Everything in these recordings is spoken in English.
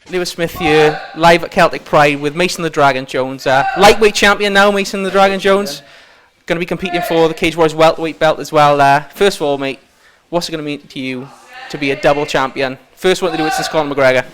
Lewis Smith here, live at Celtic Pride with Mason the Dragon Jones. Lightweight champion now, Mason the Dragon Jones. Going to be competing for the Cage Warriors welterweight belt as well. First of all, mate, what's it going to mean to you to be a double champion? First one to do it since Conor McGregor.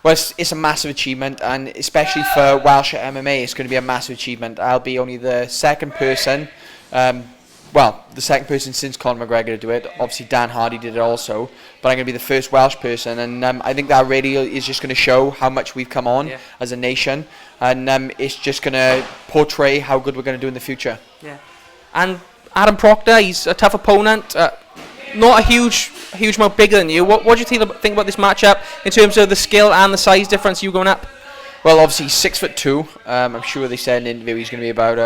Well, it's a massive achievement, and especially for Welsh MMA, it's going to be a massive achievement. I'll be only the second person, the second person since Conor McGregor to do it. Obviously, Dan Hardy did it also, but I'm going to be the first Welsh person, and I think that really is just going to show how much we've come on as a nation, and it's just going to portray how good we're going to do in the future. Yeah, and Adam Proctor, he's a tough opponent. Not a huge amount bigger than you. What do you think about this matchup in terms of the skill and the size difference you going up? Well, obviously 6'2". I'm sure they said in the interview he's going to be about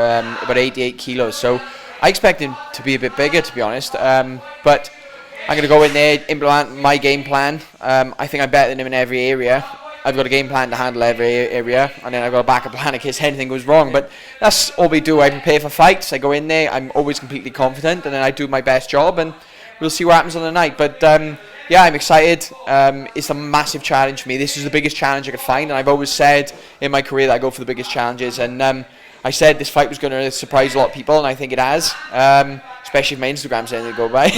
88 kilos. So I expect him to be a bit bigger, to be honest. But I'm going to go in there, implement my game plan. I think I'm better than him in every area. I've got a game plan to handle every area, and then I've got a backup plan in case anything goes wrong. But that's all we do. I prepare for fights. I go in there. I'm always completely confident, and then I do my best job, and we'll see what happens on the night. But yeah, I'm excited. It's a massive challenge for me. This is the biggest challenge I could find, and I've always said in my career that I go for the biggest challenges. And I said this fight was going to surprise a lot of people, and I think it has, especially if my Instagram's anything to go by.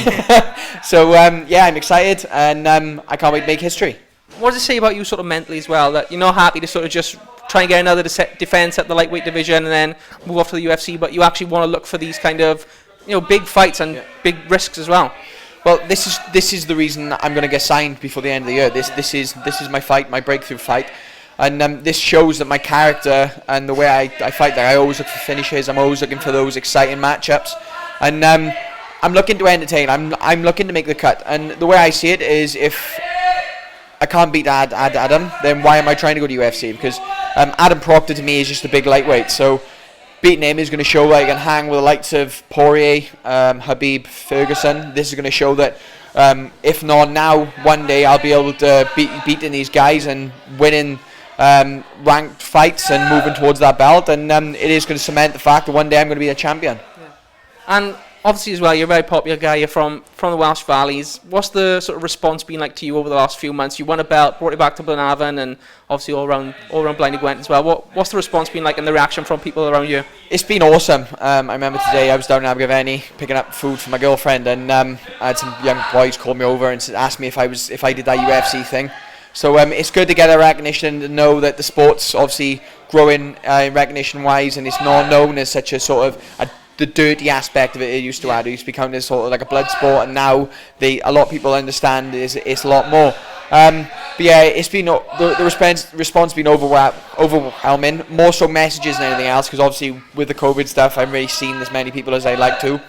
So yeah, I'm excited, and I can't wait to make history. What does it say about you sort of mentally as well, that you're not happy to sort of just try and get another defence at the lightweight division and then move off to the UFC, but you actually want to look for these kind of big fights and big risks as well? Well, this is the reason I'm going to get signed before the end of the year. This is my fight, my breakthrough fight, and this shows that my character and the way I fight, that I always look for finishes. I'm always looking for those exciting matchups, and I'm looking to entertain. I'm looking to make the cut. And the way I see it is, if I can't beat Adam, then why am I trying to go to UFC? Because Adam Proctor to me is just a big lightweight. So beating him is going to show that I can hang with the likes of Poirier, Habib, Ferguson. This is going to show that if not now, one day I'll be able to beating these guys and winning ranked fights and moving towards that belt. And it is going to cement the fact that one day I'm going to be a champion. Yeah. And obviously as well, you're a very popular guy. You're from the Welsh Valleys. What's the sort of response been like to you over the last few months? You won a belt, brought it back to Blenavon, and obviously all around Blaenau Gwent as well. What's the response been like and the reaction from people around you? It's been awesome. I remember today I was down in Abergavenny picking up food for my girlfriend, and I had some young boys call me over and asked me if I did that UFC thing. So it's good to get a recognition and to know that the sport's obviously growing recognition-wise, and it's not known as such a sort of the dirty aspect of it used to have. It used to become this sort of like a blood sport, and now a lot of people understand it's a lot more. But yeah, it's been the response been overwhelming, more so messages than anything else, because obviously with the COVID stuff I haven't really seen as many people as I'd like to.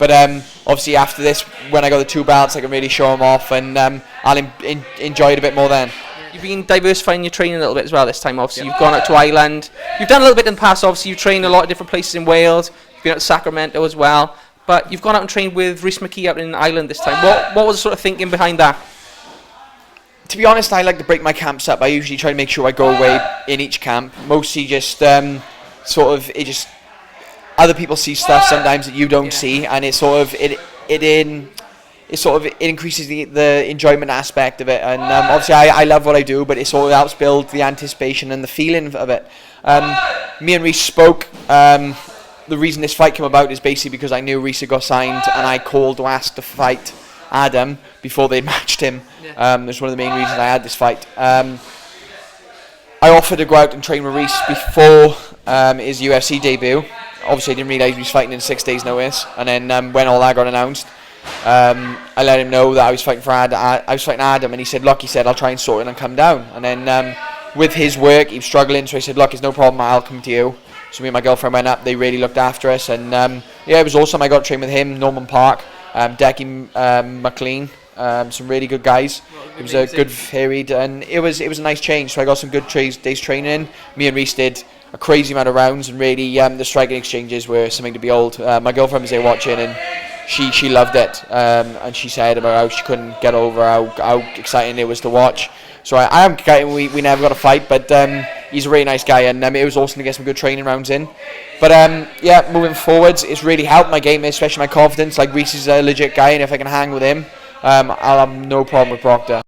But obviously after this, when I got the 2 belts, I can really show them off, and I'll enjoy it a bit more then. You've been diversifying your training a little bit as well this time. Obviously you've gone out to Ireland, you've done a little bit in the past. Obviously you've trained a lot of different places in Wales, you've been out to Sacramento as well, but you've gone out and trained with Rhys McKee out in Ireland this time. What was the sort of thinking behind that? To be honest, I like to break my camps up. I usually try to make sure I go away in each camp, mostly just other people see stuff sometimes that you don't see, and it increases the enjoyment aspect of it. And obviously I love what I do, but it sort of helps build the anticipation and the feeling of it. Me and Rhys spoke. The reason this fight came about is basically because I knew Rhys had got signed, and I called to ask to fight Adam before they matched him. That's one of the main reasons I had this fight. I offered to go out and train with Rhys before his UFC debut. Obviously I didn't realise he was fighting in 6 days notice, and then when all that got announced, I let him know that I was fighting for Adam, and he said, look, I'll try and sort it and come down. And then with his work, he was struggling, so he said, look, it's no problem, I'll come to you. So me and my girlfriend went up, they really looked after us, and yeah, it was awesome. I got to train with him, Norman Park, Decky McLean, some really good guys. It was a good period, and it was a nice change, so I got some good days training in. Me and Rhys did a crazy amount of rounds, and really the striking exchanges were something to behold. My girlfriend was there watching, and she loved it, and she said about how she couldn't get over how exciting it was to watch. So I am excited. We never got a fight, but he's a really nice guy, and it was awesome to get some good training rounds in. But yeah, moving forwards, it's really helped my game, especially my confidence. Like, Rhys is a legit guy, and if I can hang with him, I'll have no problem with Proctor.